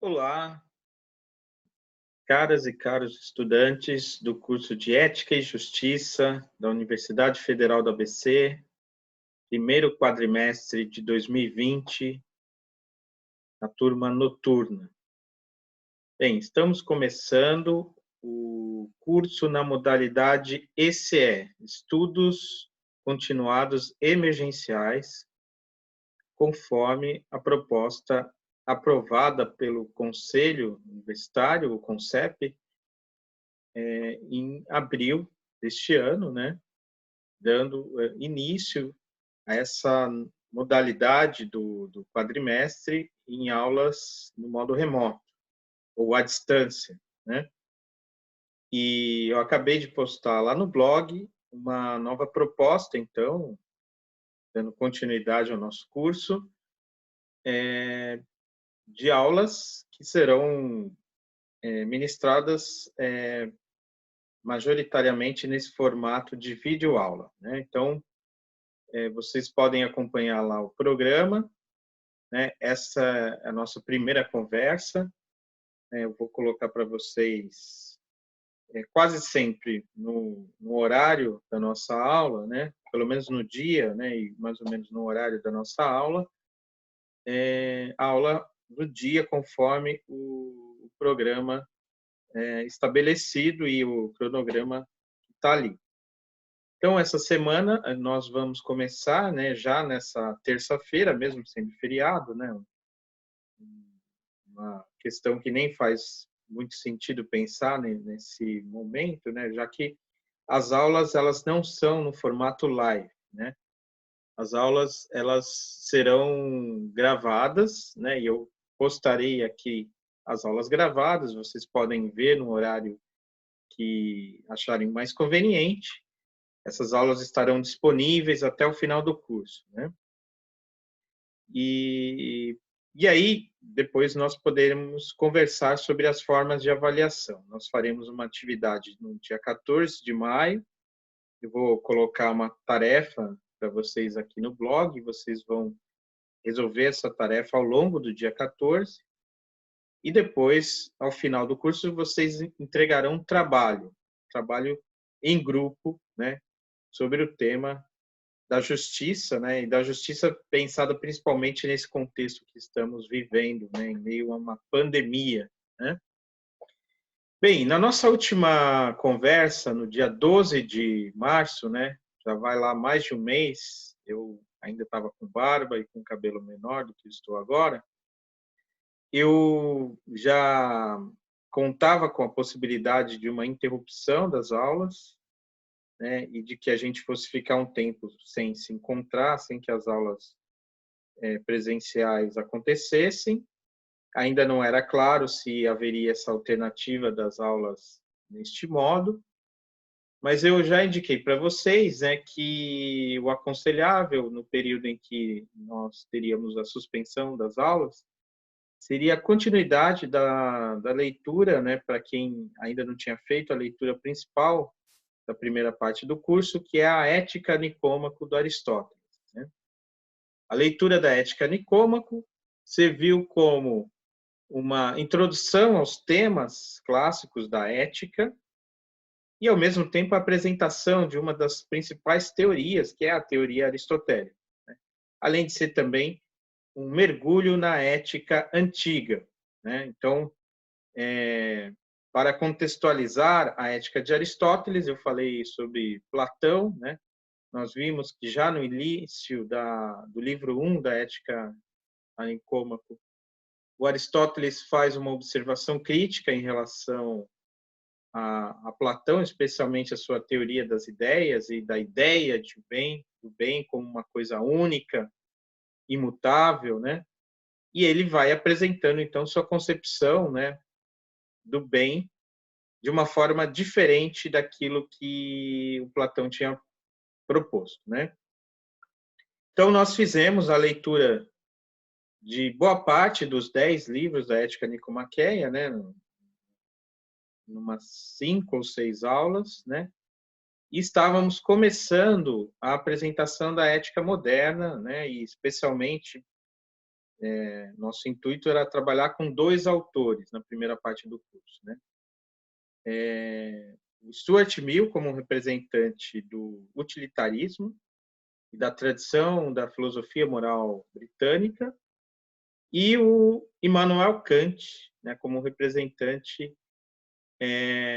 Olá, caras e caros estudantes do curso de Ética e Justiça da Universidade Federal do ABC, primeiro quadrimestre de 2020, a turma noturna. Bem, estamos começando o curso na modalidade ECE, Estudos Continuados Emergenciais, conforme a proposta aprovada pelo Conselho Universitário, o CONCEP, em abril deste ano, né, dando início a essa modalidade do quadrimestre em aulas no modo remoto ou à distância, né? E eu acabei de postar lá no blog uma nova proposta, então, dando continuidade ao nosso curso, de aulas que serão ministradas majoritariamente nesse formato de videoaula, né? Então, vocês podem acompanhar lá o programa, né? Essa é a nossa primeira conversa, né? Eu vou colocar para vocês quase sempre no horário da nossa aula, né? Pelo menos no dia, né? E mais ou menos no horário da nossa aula, a aula do dia conforme o programa estabelecido e o cronograma está ali. Então, essa semana nós vamos começar, né, já nessa terça-feira, mesmo sendo feriado, né, uma questão que nem faz muito sentido pensar nesse momento, né, já que as aulas elas não são no formato live, né? As aulas elas serão gravadas, né, e eu postarei aqui as aulas gravadas, vocês podem ver no horário que acharem mais conveniente. Essas aulas estarão disponíveis até o final do curso, né? E, e aí, depois nós poderemos conversar sobre as formas de avaliação. Nós faremos uma atividade no dia 14 de maio. Eu vou colocar uma tarefa para vocês aqui no blog, vocês vão resolver essa tarefa ao longo do dia 14. E depois, ao final do curso, vocês entregarão um trabalho em grupo, né, sobre o tema da justiça, né, e da justiça pensada principalmente nesse contexto que estamos vivendo, né, em meio a uma pandemia, né? Bem, na nossa última conversa, no dia 12 de março, né, já vai lá mais de um mês, eu ainda estava com barba e com cabelo menor do que estou agora, eu já contava com a possibilidade de uma interrupção das aulas, né, e de que a gente fosse ficar um tempo sem se encontrar, sem que as aulas presenciais acontecessem. Ainda não era claro se haveria essa alternativa das aulas neste modo, mas eu já indiquei para vocês, né, que o aconselhável no período em que nós teríamos a suspensão das aulas seria a continuidade da leitura, né, para quem ainda não tinha feito a leitura principal da primeira parte do curso, que é a Ética Nicômaco do Aristóteles, né? A leitura da Ética Nicômaco serviu como uma introdução aos temas clássicos da ética e, ao mesmo tempo, a apresentação de uma das principais teorias, que é a teoria aristotélica, né? Além de ser também um mergulho na ética antiga, né? Então, para contextualizar a ética de Aristóteles, eu falei sobre Platão, né? Nós vimos que já no início do livro 1 da Ética a Nicômaco, o Aristóteles faz uma observação crítica em relação a Platão, especialmente a sua teoria das ideias e da ideia de bem, do bem como uma coisa única, imutável, né? E ele vai apresentando então sua concepção, né, do bem de uma forma diferente daquilo que o Platão tinha proposto, né? Então nós fizemos a leitura de boa parte dos 10 livros da Ética Nicomaqueia, né, umas 5 ou 6 aulas, né? E estávamos começando a apresentação da ética moderna, né? E especialmente Nosso intuito era trabalhar com 2 autores na primeira parte do curso, né? O Stuart Mill como representante do utilitarismo e da tradição da filosofia moral britânica, e o Immanuel Kant, né, como representante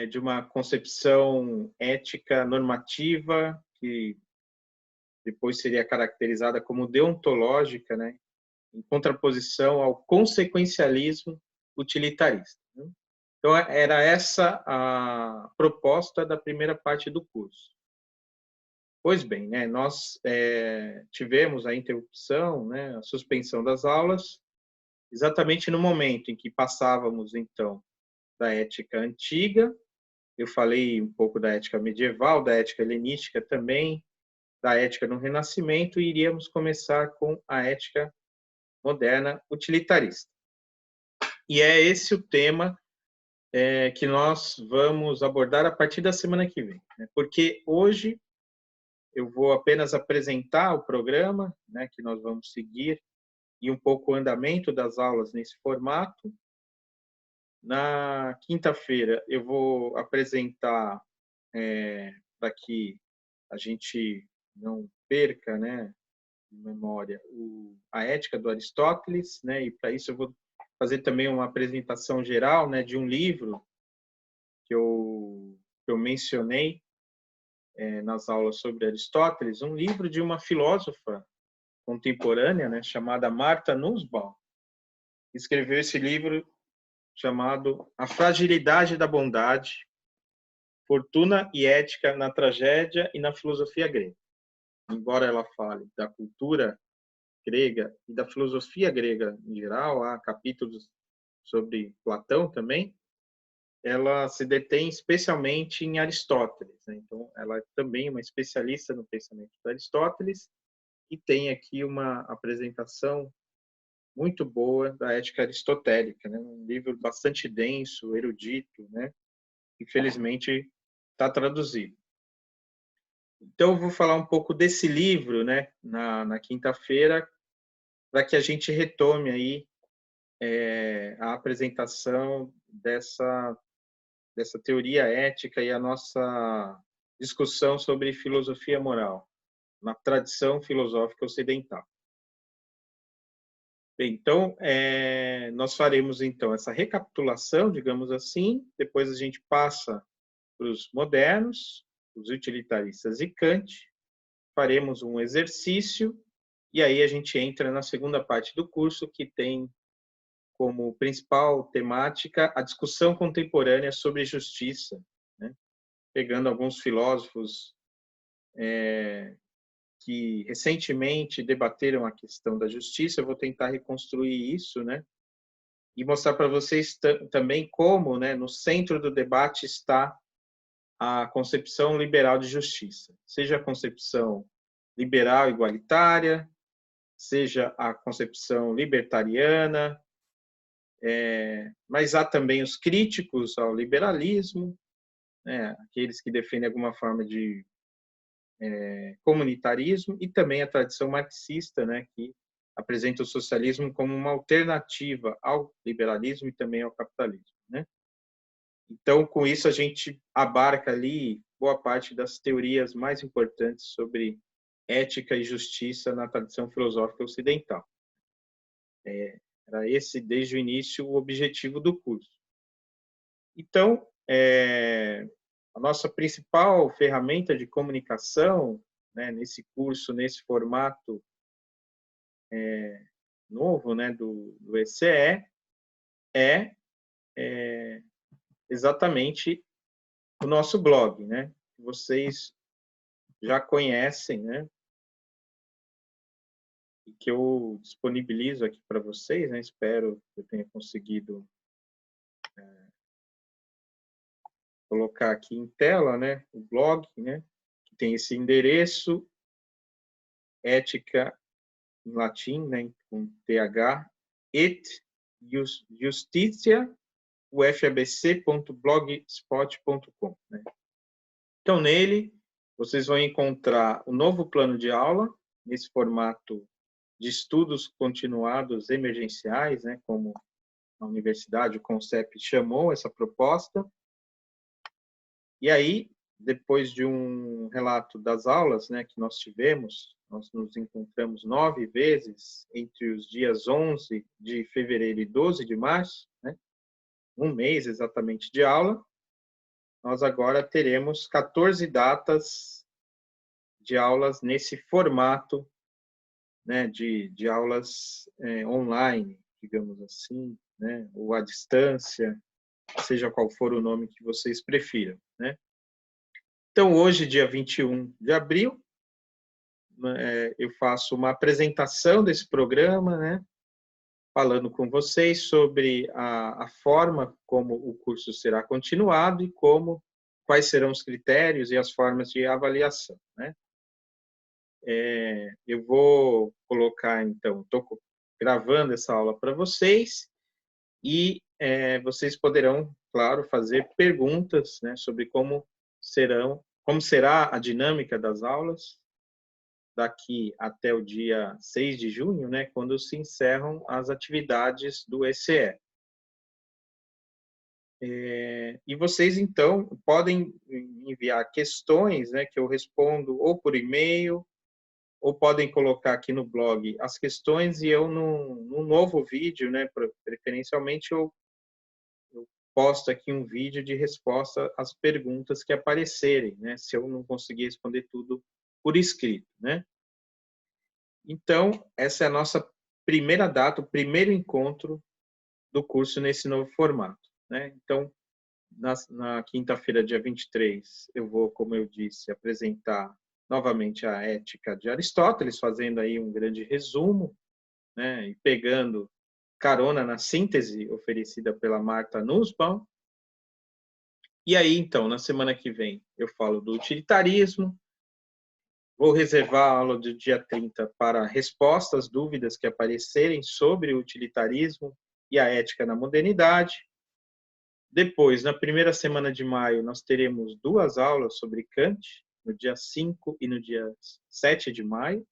de uma concepção ética normativa que depois seria caracterizada como deontológica, né, em contraposição ao consequencialismo utilitarista. Né? Então, era essa a proposta da primeira parte do curso. Pois bem, né, nós tivemos a interrupção, né, a suspensão das aulas, exatamente no momento em que passávamos, então, da ética antiga. Eu falei um pouco da ética medieval, da ética helenística também, da ética no Renascimento, e iríamos começar com a ética moderna utilitarista. E é esse o tema que nós vamos abordar a partir da semana que vem, né? Porque hoje eu vou apenas apresentar o programa, né, que nós vamos seguir e um pouco o andamento das aulas nesse formato. Na quinta-feira eu vou apresentar, para que a gente não perca, né, de memória, a ética do Aristóteles, né, e para isso eu vou fazer também uma apresentação geral, né, de um livro que eu mencionei nas aulas sobre Aristóteles, um livro de uma filósofa contemporânea, né, chamada Martha Nussbaum, que escreveu esse livro chamado A Fragilidade da Bondade, Fortuna e Ética na Tragédia e na Filosofia Grega. Embora ela fale da cultura grega e da filosofia grega em geral, há capítulos sobre Platão também, ela se detém especialmente em Aristóteles, né? Então, ela é também uma especialista no pensamento de Aristóteles e tem aqui uma apresentação muito boa da ética aristotélica, né? Um livro bastante denso, erudito, né? Infelizmente está traduzido. Então, eu vou falar um pouco desse livro, né, na quinta-feira, para que a gente retome aí a apresentação dessa teoria ética e a nossa discussão sobre filosofia moral na tradição filosófica ocidental. Bem, então, nós faremos então essa recapitulação, digamos assim, depois a gente passa para os modernos, os utilitaristas e Kant, faremos um exercício e aí a gente entra na segunda parte do curso, que tem como principal temática a discussão contemporânea sobre justiça, né? Pegando alguns filósofos que recentemente debateram a questão da justiça, eu vou tentar reconstruir isso, né? E mostrar para vocês também como, né, no centro do debate está a concepção liberal de justiça, seja a concepção liberal igualitária, seja a concepção libertariana, mas há também os críticos ao liberalismo, né, aqueles que defendem alguma forma de comunitarismo, e também a tradição marxista, né, que apresenta o socialismo como uma alternativa ao liberalismo e também ao capitalismo, né? Então, com isso, a gente abarca ali boa parte das teorias mais importantes sobre ética e justiça na tradição filosófica ocidental. Era esse, desde o início, o objetivo do curso. Então, a nossa principal ferramenta de comunicação, né, nesse curso, nesse formato novo, né, do ECE, é exatamente o nosso blog, né? Vocês já conhecem, né? E que eu disponibilizo aqui para vocês, né? Espero que eu tenha conseguido colocar aqui em tela, né? O blog, né? Que tem esse endereço, ética em latim, né? Com TH, et justitia, ufabc.blogspot.com, né? Então, nele, vocês vão encontrar o novo plano de aula, nesse formato de estudos continuados emergenciais, né, como a universidade, o CONCEP, chamou essa proposta. E aí, depois de um relato das aulas, né, que nós tivemos, nós nos encontramos 9 vezes entre os dias 11 de fevereiro e 12 de março, né, um mês exatamente de aula. Nós agora teremos 14 datas de aulas nesse formato, né, de aulas online, digamos assim, né, ou à distância, seja qual for o nome que vocês prefiram, né? Então, hoje, dia 21 de abril, eu faço uma apresentação desse programa, né, falando com vocês sobre a forma como o curso será continuado e quais serão os critérios e as formas de avaliação, né? Eu vou colocar, então, estou gravando essa aula para vocês e vocês poderão, claro, fazer perguntas, né, sobre como será a dinâmica das aulas daqui até o dia 6 de junho, né, quando se encerram as atividades do ECE. E vocês, então, podem enviar questões, né, que eu respondo ou por e-mail, ou podem colocar aqui no blog as questões e eu, num novo vídeo, né, preferencialmente, eu posto aqui um vídeo de resposta às perguntas que aparecerem, né, se eu não conseguir responder tudo por escrito, né? Então, essa é a nossa primeira data, o primeiro encontro do curso nesse novo formato, né? Então, na quinta-feira, dia 23, eu vou, como eu disse, apresentar novamente a Ética de Aristóteles, fazendo aí um grande resumo, né, e pegando carona na síntese oferecida pela Marta Nussbaum. E aí, então, na semana que vem, eu falo do utilitarismo, vou reservar a aula do dia 30 para respostas, dúvidas que aparecerem sobre o utilitarismo e a ética na modernidade. Depois, na primeira semana de maio, nós teremos 2 aulas sobre Kant, no dia 5 e no dia 7 de maio.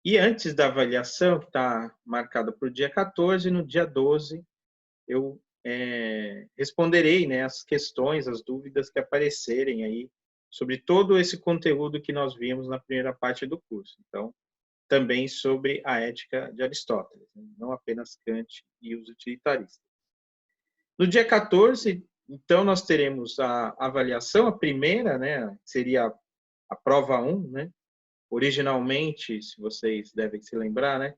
E antes da avaliação, que está marcada para o dia 14, no dia 12, eu responderei, né, as questões, as dúvidas que aparecerem aí sobre todo esse conteúdo que nós vimos na primeira parte do curso. Então, também sobre a ética de Aristóteles, né? Não apenas Kant e os utilitaristas. No dia 14, então, nós teremos a avaliação, a primeira, né, seria a prova 1, né? Originalmente, se vocês devem se lembrar, né,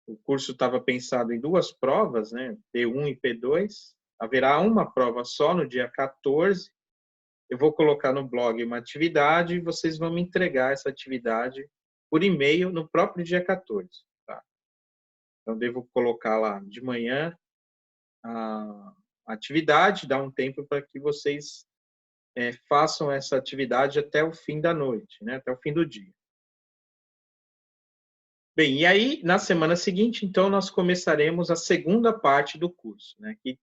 o curso estava pensado em 2 provas, né, P1 e P2. Haverá uma prova só no dia 14. Eu vou colocar no blog uma atividade e vocês vão me entregar essa atividade por e-mail no próprio dia 14. Tá? Então, devo colocar lá de manhã a atividade, dar um tempo para que vocês façam essa atividade até o fim da noite, né? Até o fim do dia. Bem, e aí, na semana seguinte, então, nós começaremos a segunda parte do curso, né? Que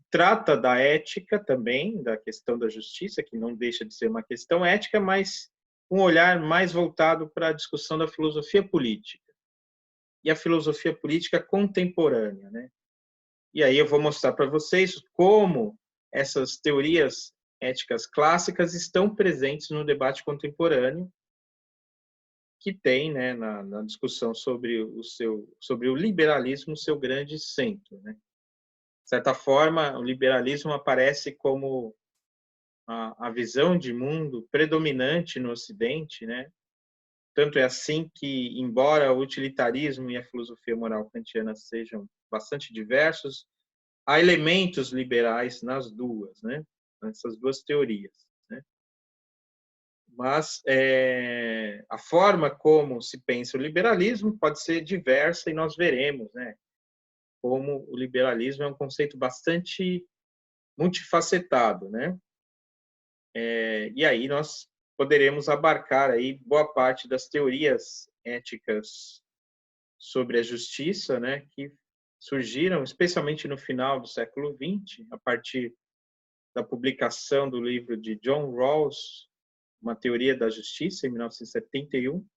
trata da ética também, da questão da justiça, que não deixa de ser uma questão ética, mas um olhar mais voltado para a discussão da filosofia política e a filosofia política contemporânea, né? E aí eu vou mostrar para vocês como essas teorias éticas clássicas estão presentes no debate contemporâneo que tem, né, na discussão sobre o liberalismo, seu grande centro, né? De certa forma, o liberalismo aparece como a visão de mundo predominante no Ocidente, né? Tanto é assim que, embora o utilitarismo e a filosofia moral kantiana sejam bastante diversos, há elementos liberais nas duas, né? Nessas duas teorias, né? Mas a forma como se pensa o liberalismo pode ser diversa e nós veremos, né? Como o liberalismo é um conceito bastante multifacetado, né? E aí nós poderemos abarcar aí boa parte das teorias éticas sobre a justiça, né, que surgiram especialmente no final do século XX, a partir da publicação do livro de John Rawls, Uma Teoria da Justiça, em 1971.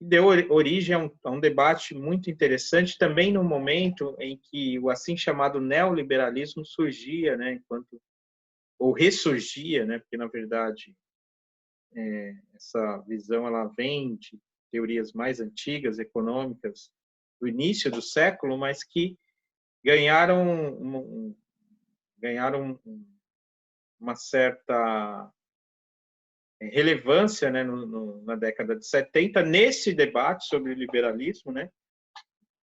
e deu origem a um debate muito interessante, também no momento em que o assim chamado neoliberalismo surgia, né, ou ressurgia, né, porque, na verdade, essa visão ela vem de teorias mais antigas, econômicas, do início do século, mas que ganharam uma certa relevância, né, na década de 70, nesse debate sobre o liberalismo, né,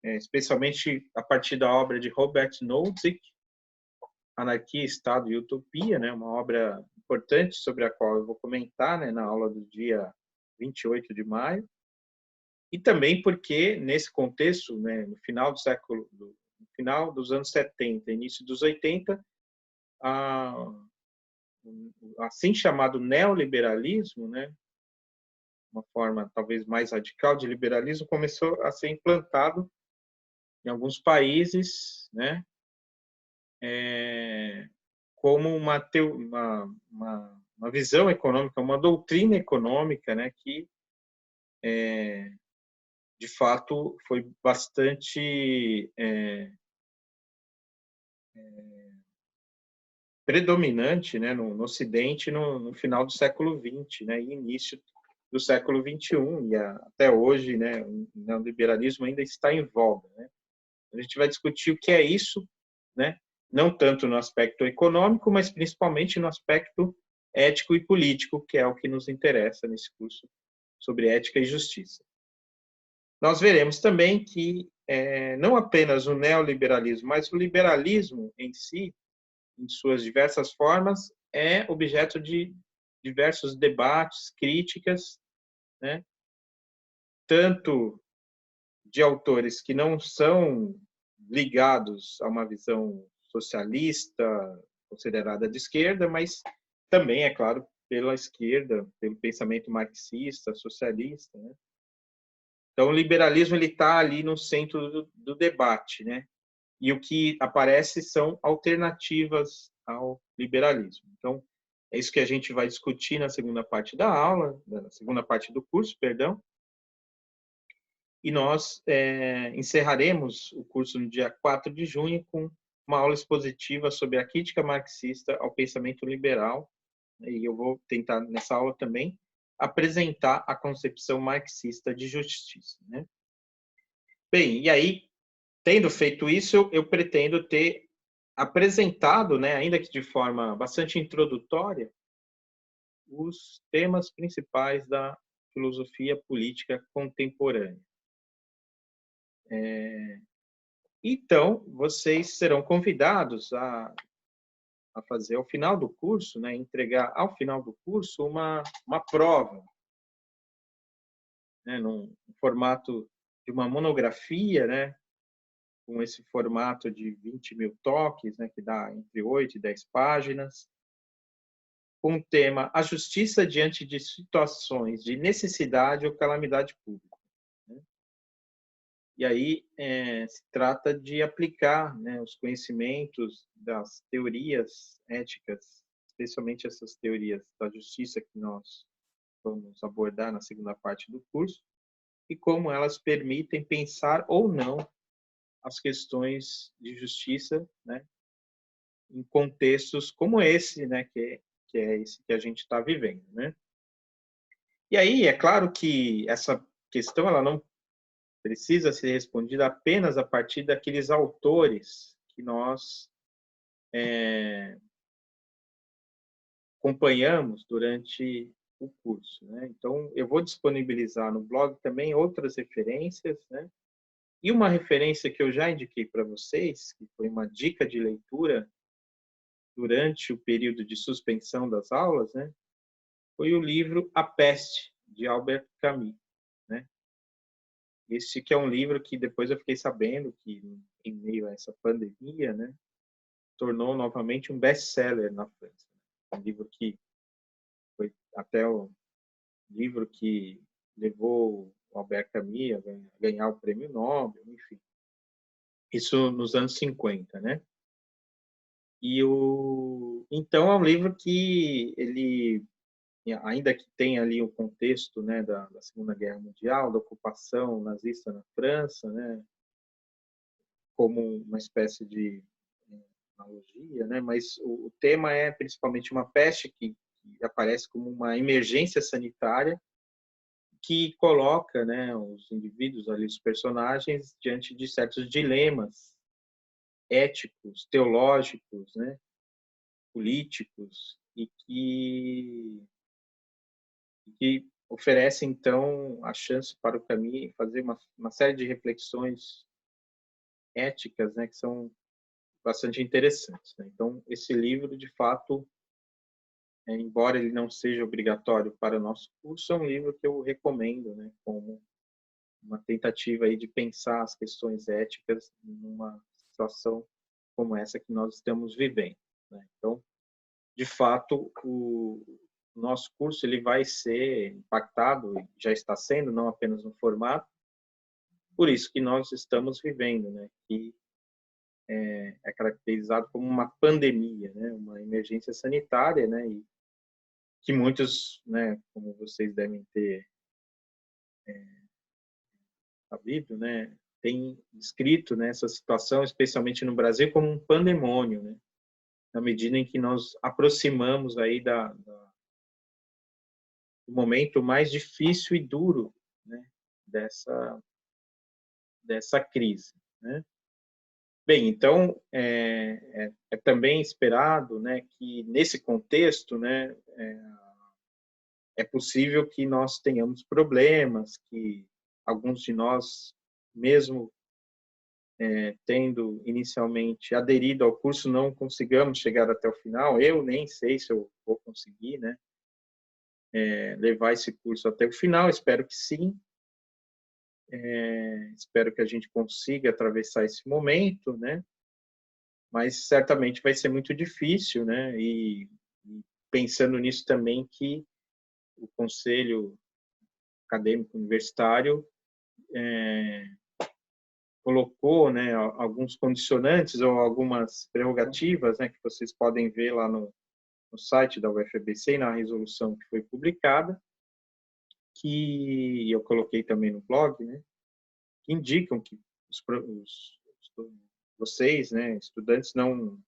especialmente a partir da obra de Robert Nozick, Anarquia, Estado e Utopia, né, uma obra importante sobre a qual eu vou comentar, né, na aula do dia 28 de maio, e também porque, nesse contexto, né, no final dos anos 70, início dos 80, assim chamado neoliberalismo, né, uma forma talvez mais radical de liberalismo, começou a ser implantado em alguns países, né, como uma visão econômica, uma doutrina econômica, né, que de fato foi bastante predominante, né, no Ocidente no final do século XX, né, e início do século XXI, e até hoje, né, o neoliberalismo ainda está em voga, né. A gente vai discutir o que é isso, né, não tanto no aspecto econômico, mas principalmente no aspecto ético e político, que é o que nos interessa nesse curso sobre ética e justiça. Nós veremos também que não apenas o neoliberalismo, mas o liberalismo em si, em suas diversas formas, é objeto de diversos debates, críticas, né? Tanto de autores que não são ligados a uma visão socialista, considerada de esquerda, mas também, é claro, pela esquerda, pelo pensamento marxista, socialista, né? Então, o liberalismo ele está ali no centro do debate, né? E o que aparece são alternativas ao liberalismo. Então, é isso que a gente vai discutir na segunda parte da aula, na segunda parte do curso, perdão. E nós encerraremos o curso no dia 4 de junho com uma aula expositiva sobre a crítica marxista ao pensamento liberal. E eu vou tentar, nessa aula também, apresentar a concepção marxista de justiça, né? Bem, e aí, tendo feito isso, eu pretendo ter apresentado, né, ainda que de forma bastante introdutória, os temas principais da filosofia política contemporânea. Então, vocês serão convidados a fazer ao final do curso, né, entregar ao final do curso uma prova, né, num formato de uma monografia, né, com esse formato de 20.000 toques, né, que dá entre 8 e 10 páginas, com o tema A Justiça diante de situações de necessidade ou calamidade pública. Né? E aí se trata de aplicar, né, os conhecimentos das teorias éticas, especialmente essas teorias da justiça que nós vamos abordar na segunda parte do curso, e como elas permitem pensar ou não as questões de justiça, né, em contextos como esse, né, que é esse que a gente está vivendo, né? E aí, é claro que essa questão ela não precisa ser respondida apenas a partir daqueles autores que nós acompanhamos durante o curso, né? Então, eu vou disponibilizar no blog também outras referências, né? E uma referência que eu já indiquei para vocês, que foi uma dica de leitura durante o período de suspensão das aulas, né? Foi o livro A Peste, de Albert Camus, né? Esse que é um livro que depois eu fiquei sabendo que, em meio a essa pandemia, né, tornou novamente um best-seller na França. Um livro que foi até o livro que levou o Albert Camus a ganhar o prêmio Nobel, enfim. Isso nos anos 50, né? Então é um livro que ele ainda que tenha ali o contexto, né, da Segunda Guerra Mundial, da ocupação nazista na França, né, como uma espécie de analogia, né, mas o tema é principalmente uma peste que aparece como uma emergência sanitária que coloca, né, os indivíduos ali, os personagens, diante de certos dilemas éticos, teológicos, né, políticos, que oferece, então, a chance para o Camus fazer uma série de reflexões éticas, né, que são bastante interessantes. Né? Então, esse livro, de fato, embora ele não seja obrigatório para o nosso curso, é um livro que eu recomendo, né, como uma tentativa aí de pensar as questões éticas numa situação como essa que nós estamos vivendo. Né? Então, de fato, o nosso curso ele vai ser impactado, já está sendo, não apenas no formato, por isso que nós estamos vivendo, né? Que é caracterizado como uma pandemia, né? Uma emergência sanitária, né? E que muitos, né? Como vocês devem ter sabido, né? Tem descrito, né? Essa situação, especialmente no Brasil, como um pandemônio, né? Na medida em que nós aproximamos aí do momento mais difícil e duro, né? Dessa crise, né? Bem, então é também esperado, né, que nesse contexto, né, é possível que nós tenhamos problemas, que alguns de nós, mesmo tendo inicialmente aderido ao curso, não consigamos chegar até o final. Eu nem sei se eu vou conseguir, né, levar esse curso até o final. Espero que sim. Espero que a gente consiga atravessar esse momento, né? Mas certamente vai ser muito difícil, né? E pensando nisso também que o Conselho Acadêmico Universitário colocou, né, alguns condicionantes ou algumas prerrogativas, né, que vocês podem ver lá no site da UFABC e na resolução que foi publicada, que eu coloquei também no blog, né, que indicam que vocês, né, estudantes não,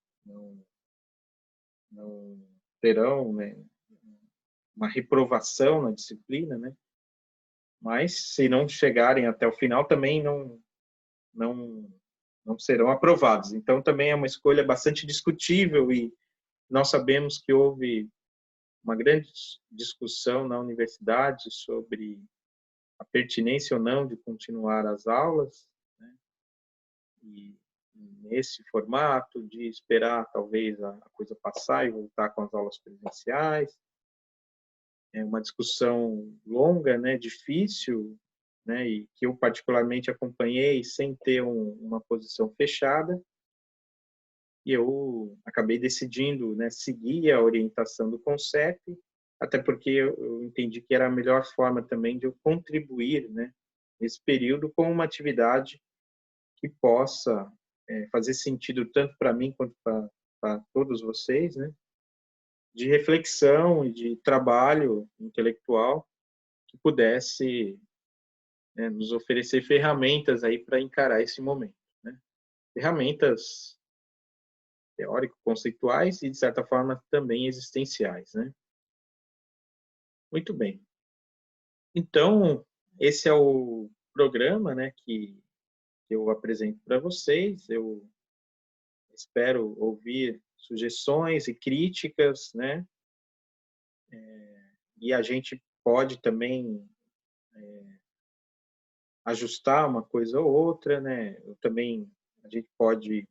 não terão, né, uma reprovação na disciplina, né? Mas se não chegarem até o final também não não serão aprovados. Então também é uma escolha bastante discutível e nós sabemos que houve uma grande discussão na universidade sobre a pertinência ou não de continuar as aulas, né? E nesse formato de esperar talvez a coisa passar e voltar com as aulas presenciais. É uma discussão longa, né, difícil, né, e que eu particularmente acompanhei sem ter uma posição fechada. E eu acabei decidindo, né, seguir a orientação do CONCEP, até porque eu entendi que era a melhor forma também de eu contribuir, né, nesse período com uma atividade que possa fazer sentido tanto para mim quanto para todos vocês, né, de reflexão e de trabalho intelectual que pudesse, né, nos oferecer ferramentas aí para encarar esse momento, né? Ferramentas teórico-conceituais e, de certa forma, também existenciais, né? Muito bem. Então, esse é o programa, né, que eu apresento para vocês. Eu espero ouvir sugestões e críticas, né? E a gente pode também ajustar uma coisa ou outra, né? A gente pode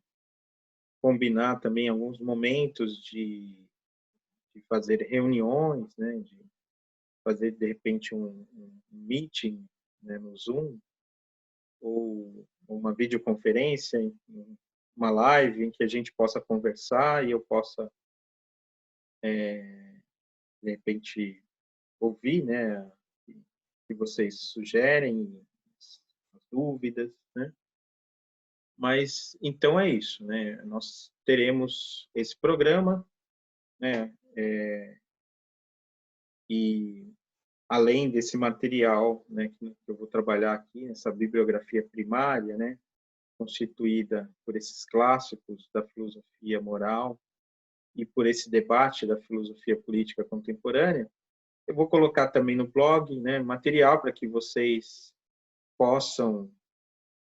combinar também alguns momentos de fazer reuniões, né? De fazer de repente um meeting, né? No Zoom ou uma videoconferência, uma live em que a gente possa conversar e eu possa de repente ouvir, né? Que vocês sugerem, as dúvidas, né? Mas então é isso, né? Nós teremos esse programa, né? E além desse material, né, que eu vou trabalhar aqui, essa bibliografia primária, né, constituída por esses clássicos da filosofia moral e por esse debate da filosofia política contemporânea, eu vou colocar também no blog, né, material para que vocês possam,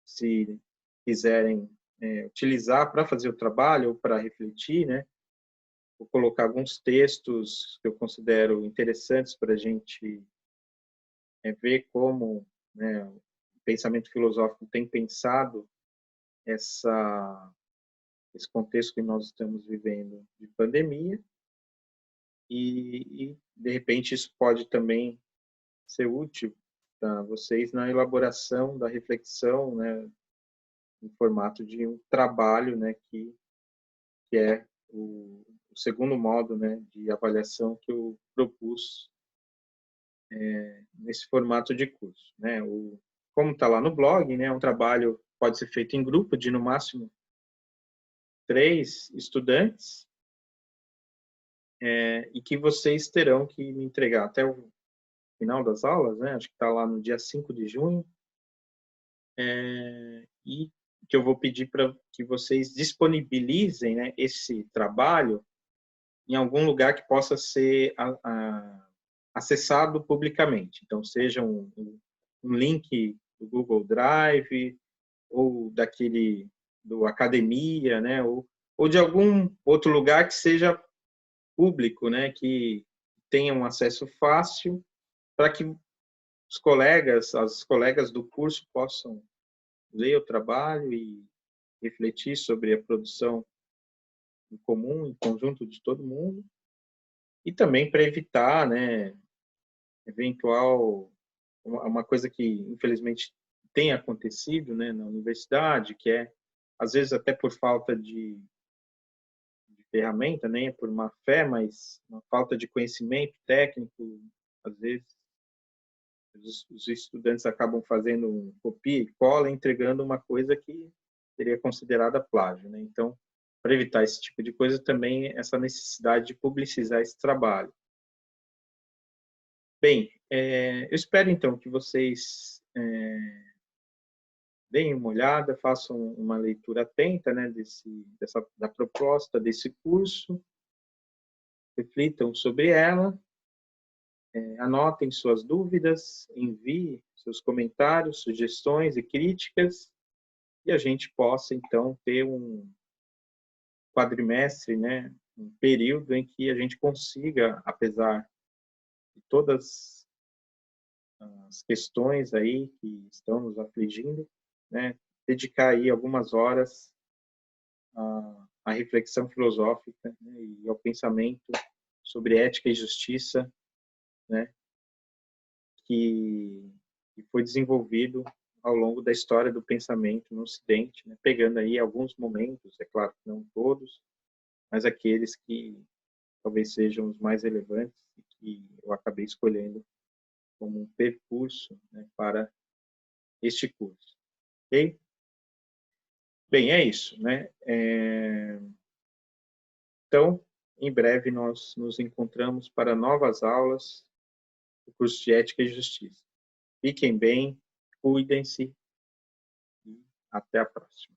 se quiserem, utilizar para fazer o trabalho ou para refletir, né? Vou colocar alguns textos que eu considero interessantes para a gente ver como, né, o pensamento filosófico tem pensado esse contexto que nós estamos vivendo de pandemia e, de repente, isso pode também ser útil para vocês na elaboração da reflexão, né, em formato de um trabalho, né, que é o segundo modo, né, de avaliação que eu propus nesse formato de curso, né? Como está lá no blog, né, um trabalho pode ser feito em grupo de no máximo 3 estudantes, e que vocês terão que me entregar até o final das aulas, né? Acho que está lá no dia 5 de junho, e que eu vou pedir para que vocês disponibilizem, né, esse trabalho em algum lugar que possa ser acessado publicamente. Então, seja um link do Google Drive ou daquele do Academia, né? Ou de algum outro lugar que seja público, né? Que tenha um acesso fácil para que as colegas do curso possam ler o trabalho e refletir sobre a produção em comum, em conjunto de todo mundo, e também para evitar, né, eventual uma coisa que infelizmente tem acontecido, né, na universidade, que é às vezes até por falta de ferramenta, nem é por má fé, mas uma falta de conhecimento técnico, às vezes os estudantes acabam fazendo um copia e cola, entregando uma coisa que seria considerada plágio, né? Então, para evitar esse tipo de coisa, também essa necessidade de publicizar esse trabalho. Bem, eu espero então que vocês deem uma olhada, façam uma leitura atenta, né, da proposta desse curso, reflitam sobre ela, anotem suas dúvidas, enviem seus comentários, sugestões e críticas, e a gente possa, então, ter um quadrimestre, né, um período em que a gente consiga, apesar de todas as questões aí que estão nos afligindo, né, dedicar aí algumas horas à reflexão filosófica, né, e ao pensamento sobre ética e justiça, né, que foi desenvolvido ao longo da história do pensamento no Ocidente, né, pegando aí alguns momentos, é claro que não todos, mas aqueles que talvez sejam os mais relevantes e que eu acabei escolhendo como um percurso, né, para este curso. Ok? Bem, é isso, né? Então, em breve nós nos encontramos para novas aulas do curso de Ética e Justiça. Fiquem bem, cuidem-se e até a próxima.